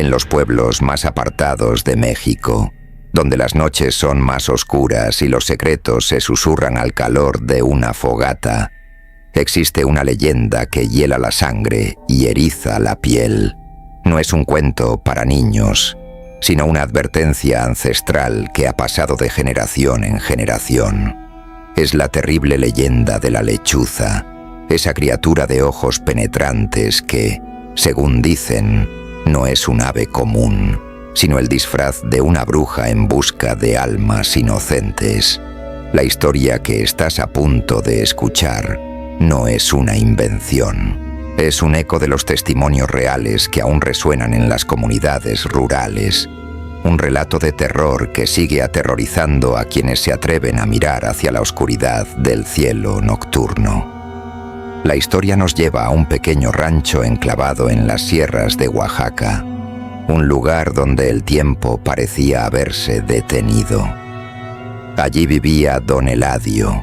en los pueblos más apartados de México, donde las noches son más oscuras y los secretos se susurran al calor de una fogata, existe una leyenda que hiela la sangre y eriza la piel. No es un cuento para niños, sino una advertencia ancestral que ha pasado de generación en generación. Es la terrible leyenda de la lechuza, esa criatura de ojos penetrantes que, según dicen, no es un ave común, sino el disfraz de una bruja en busca de almas inocentes. La historia que estás a punto de escuchar no es una invención. Es un eco de los testimonios reales que aún resuenan en las comunidades rurales. Un relato de terror que sigue aterrorizando a quienes se atreven a mirar hacia la oscuridad del cielo nocturno. La historia nos lleva a un pequeño rancho enclavado en las sierras de Oaxaca, un lugar donde el tiempo parecía haberse detenido. Allí vivía don Eladio,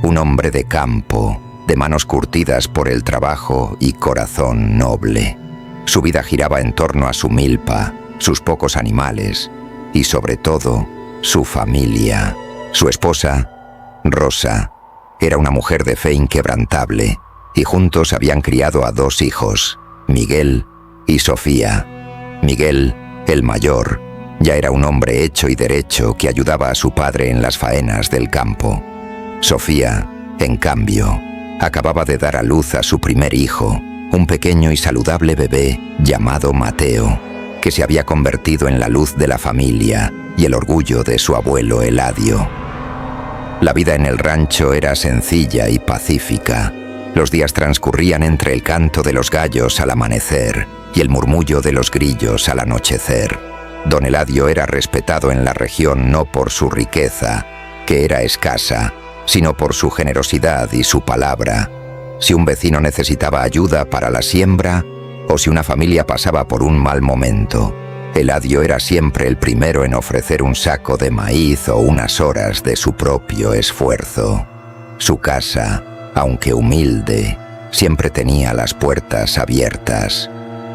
un hombre de campo, de manos curtidas por el trabajo y corazón noble. Su vida giraba en torno a su milpa, sus pocos animales y, sobre todo, su familia. Su esposa, Rosa, era una mujer de fe inquebrantable y juntos habían criado a 2 hijos, Miguel y Sofía. Miguel, el mayor, ya era un hombre hecho y derecho que ayudaba a su padre en las faenas del campo. Sofía, en cambio, acababa de dar a luz a su primer hijo, un pequeño y saludable bebé llamado Mateo, que se había convertido en la luz de la familia y el orgullo de su abuelo Eladio. La vida en el rancho era sencilla y pacífica. Los días transcurrían entre el canto de los gallos al amanecer y el murmullo de los grillos al anochecer. Don Eladio era respetado en la región no por su riqueza, que era escasa, sino por su generosidad y su palabra. Si un vecino necesitaba ayuda para la siembra, o si una familia pasaba por un mal momento, Eladio era siempre el primero en ofrecer un saco de maíz o unas horas de su propio esfuerzo. Su casa, aunque humilde, siempre tenía las puertas abiertas,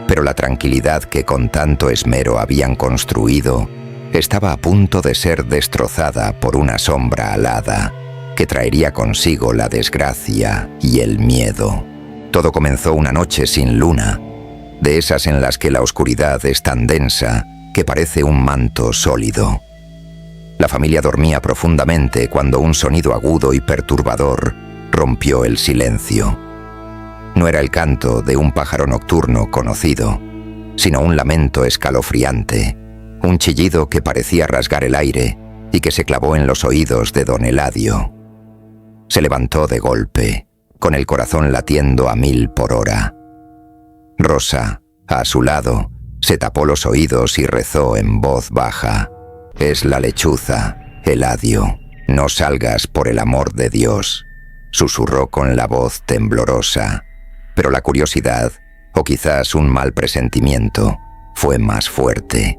pero la tranquilidad que con tanto esmero habían construido estaba a punto de ser destrozada por una sombra alada que traería consigo la desgracia y el miedo. Todo comenzó una noche sin luna, de esas en las que la oscuridad es tan densa que parece un manto sólido. La familia dormía profundamente cuando un sonido agudo y perturbador rompió el silencio. No era el canto de un pájaro nocturno conocido, sino un lamento escalofriante, un chillido que parecía rasgar el aire y que se clavó en los oídos de don Eladio. Se levantó de golpe, con el corazón latiendo a 1000 por hora. Rosa, a su lado, se tapó los oídos y rezó en voz baja: «Es la lechuza, Eladio, no salgas por el amor de Dios», susurró con la voz temblorosa. Pero la curiosidad, o quizás un mal presentimiento, fue más fuerte.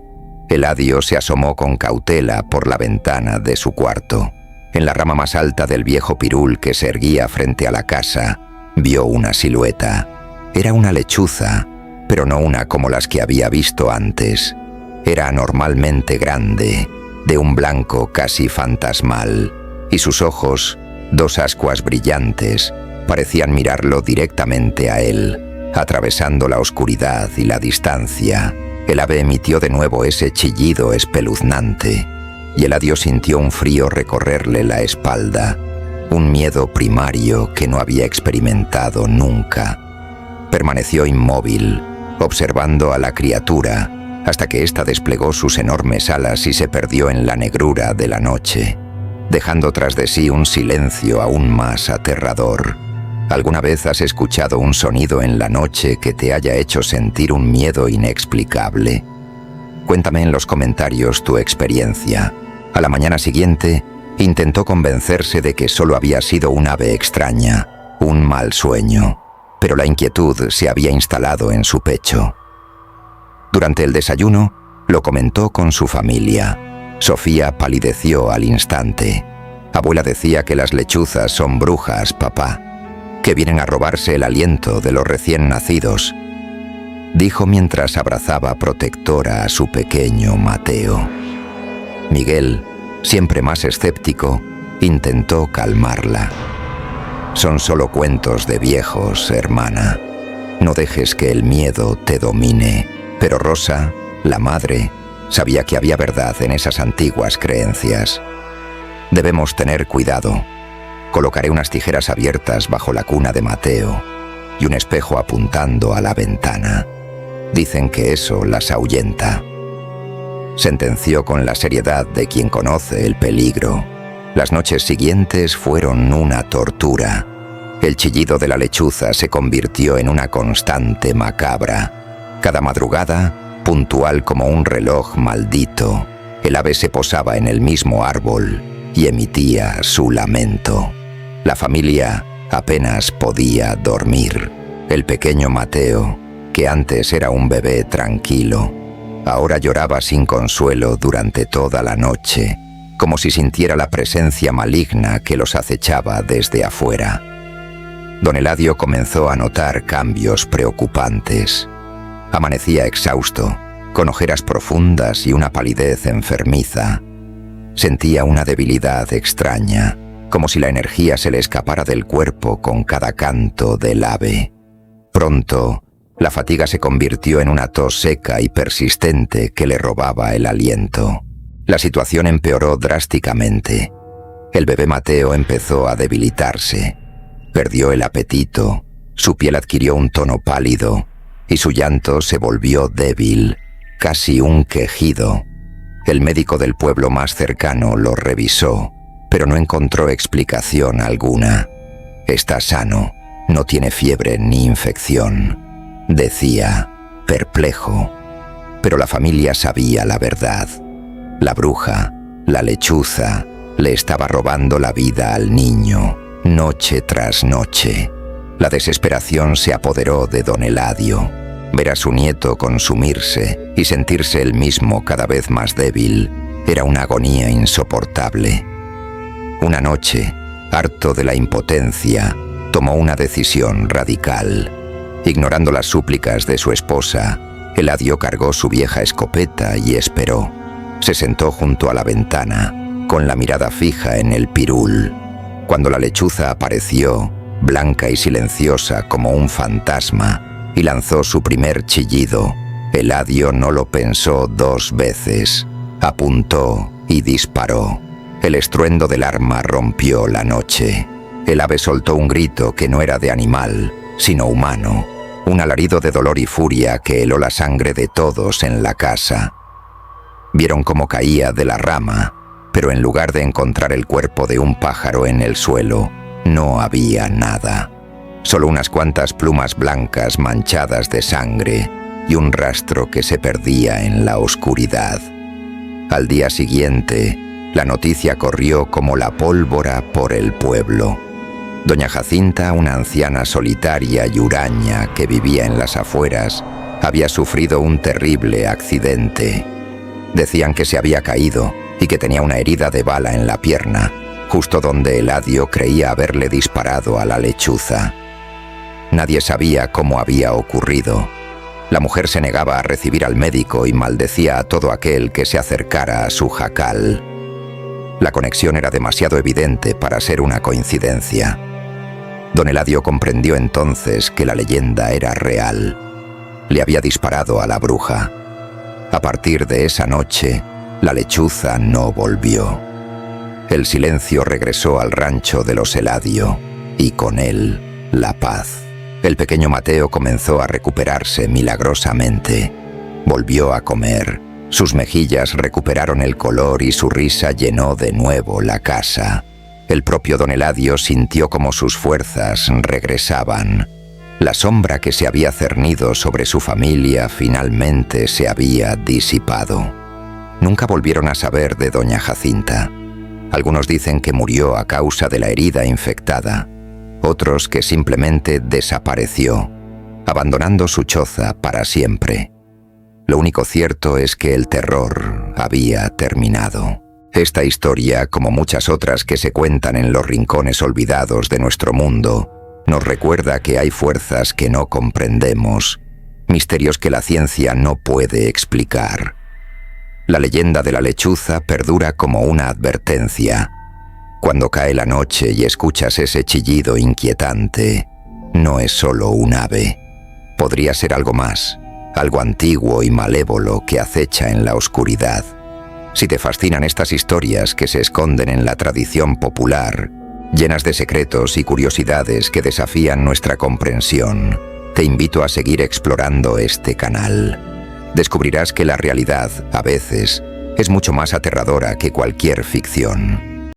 Eladio se asomó con cautela por la ventana de su cuarto. En la rama más alta del viejo pirul que se erguía frente a la casa, vio una silueta. Era una lechuza, pero no una como las que había visto antes. Era anormalmente grande, de un blanco casi fantasmal, y sus ojos, 2 ascuas brillantes, parecían mirarlo directamente a él, atravesando la oscuridad y la distancia. El ave emitió de nuevo ese chillido espeluznante, y Eladio sintió un frío recorrerle la espalda, un miedo primario que no había experimentado nunca. Permaneció inmóvil, observando a la criatura, hasta que ésta desplegó sus enormes alas y se perdió en la negrura de la noche, dejando tras de sí un silencio aún más aterrador. ¿Alguna vez has escuchado un sonido en la noche que te haya hecho sentir un miedo inexplicable? Cuéntame en los comentarios tu experiencia. A la mañana siguiente, intentó convencerse de que solo había sido un ave extraña, un mal sueño, pero la inquietud se había instalado en su pecho. Durante el desayuno, lo comentó con su familia. Sofía palideció al instante. Abuela decía que las lechuzas son brujas, papá, que vienen a robarse el aliento de los recién nacidos. dijo mientras abrazaba protectora a su pequeño Mateo. Miguel, siempre más escéptico, intentó calmarla. Son solo cuentos de viejos, hermana. No dejes que el miedo te domine. Pero Rosa, la madre, sabía que había verdad en esas antiguas creencias. Debemos tener cuidado. Colocaré unas tijeras abiertas bajo la cuna de Mateo y un espejo apuntando a la ventana. Dicen que eso las ahuyenta. Sentenció con la seriedad de quien conoce el peligro. Las noches siguientes fueron una tortura. El chillido de la lechuza se convirtió en una constante macabra. Cada madrugada, puntual como un reloj maldito, el ave se posaba en el mismo árbol y emitía su lamento. La familia apenas podía dormir. El pequeño Mateo, que antes era un bebé tranquilo, ahora lloraba sin consuelo durante toda la noche, como si sintiera la presencia maligna que los acechaba desde afuera. Don Eladio comenzó a notar cambios preocupantes. Amanecía exhausto, con ojeras profundas y una palidez enfermiza. Sentía una debilidad extraña, como si la energía se le escapara del cuerpo con cada canto del ave. Pronto, la fatiga se convirtió en una tos seca y persistente que le robaba el aliento. La situación empeoró drásticamente. El bebé Mateo empezó a debilitarse. Perdió el apetito, su piel adquirió un tono pálido y su llanto se volvió débil, casi un quejido. El médico del pueblo más cercano lo revisó, pero no encontró explicación alguna. Está sano, no tiene fiebre ni infección, decía, perplejo. Pero la familia sabía la verdad. La bruja, la lechuza, le estaba robando la vida al niño, noche tras noche. La desesperación se apoderó de don Eladio. Ver a su nieto consumirse y sentirse él mismo cada vez más débil era una agonía insoportable. Una noche, harto de la impotencia, tomó una decisión radical. Ignorando las súplicas de su esposa, Eladio cargó su vieja escopeta y esperó. Se sentó junto a la ventana, con la mirada fija en el pirul. Cuando la lechuza apareció, blanca y silenciosa como un fantasma, y lanzó su primer chillido, Eladio no lo pensó dos veces. Apuntó y disparó. El estruendo del arma rompió la noche. El ave soltó un grito que no era de animal, sino humano, un alarido de dolor y furia que heló la sangre de todos en la casa. Vieron cómo caía de la rama, pero en lugar de encontrar el cuerpo de un pájaro en el suelo, no había nada. Solo unas cuantas plumas blancas manchadas de sangre y un rastro que se perdía en la oscuridad. Al día siguiente, la noticia corrió como la pólvora por el pueblo. Doña Jacinta, una anciana solitaria y huraña que vivía en las afueras, había sufrido un terrible accidente. Decían que se había caído y que tenía una herida de bala en la pierna, justo donde Eladio creía haberle disparado a la lechuza. Nadie sabía cómo había ocurrido. La mujer se negaba a recibir al médico y maldecía a todo aquel que se acercara a su jacal. La conexión era demasiado evidente para ser una coincidencia. Don Eladio comprendió entonces que la leyenda era real. Le había disparado a la bruja. A partir de esa noche, la lechuza no volvió. El silencio regresó al rancho de los Eladio, y con él, la paz. El pequeño Mateo comenzó a recuperarse milagrosamente. Volvió a comer, sus mejillas recuperaron el color y su risa llenó de nuevo la casa. El propio don Eladio sintió como sus fuerzas regresaban. La sombra que se había cernido sobre su familia finalmente se había disipado. Nunca volvieron a saber de doña Jacinta. Algunos dicen que murió a causa de la herida infectada, otros que simplemente desapareció, abandonando su choza para siempre. Lo único cierto es que el terror había terminado. Esta historia, como muchas otras que se cuentan en los rincones olvidados de nuestro mundo, nos recuerda que hay fuerzas que no comprendemos, misterios que la ciencia no puede explicar. La leyenda de la lechuza perdura como una advertencia. Cuando cae la noche y escuchas ese chillido inquietante, no es solo un ave. Podría ser algo más, algo antiguo y malévolo que acecha en la oscuridad. Si te fascinan estas historias que se esconden en la tradición popular, llenas de secretos y curiosidades que desafían nuestra comprensión, te invito a seguir explorando este canal. Descubrirás que la realidad, a veces, es mucho más aterradora que cualquier ficción.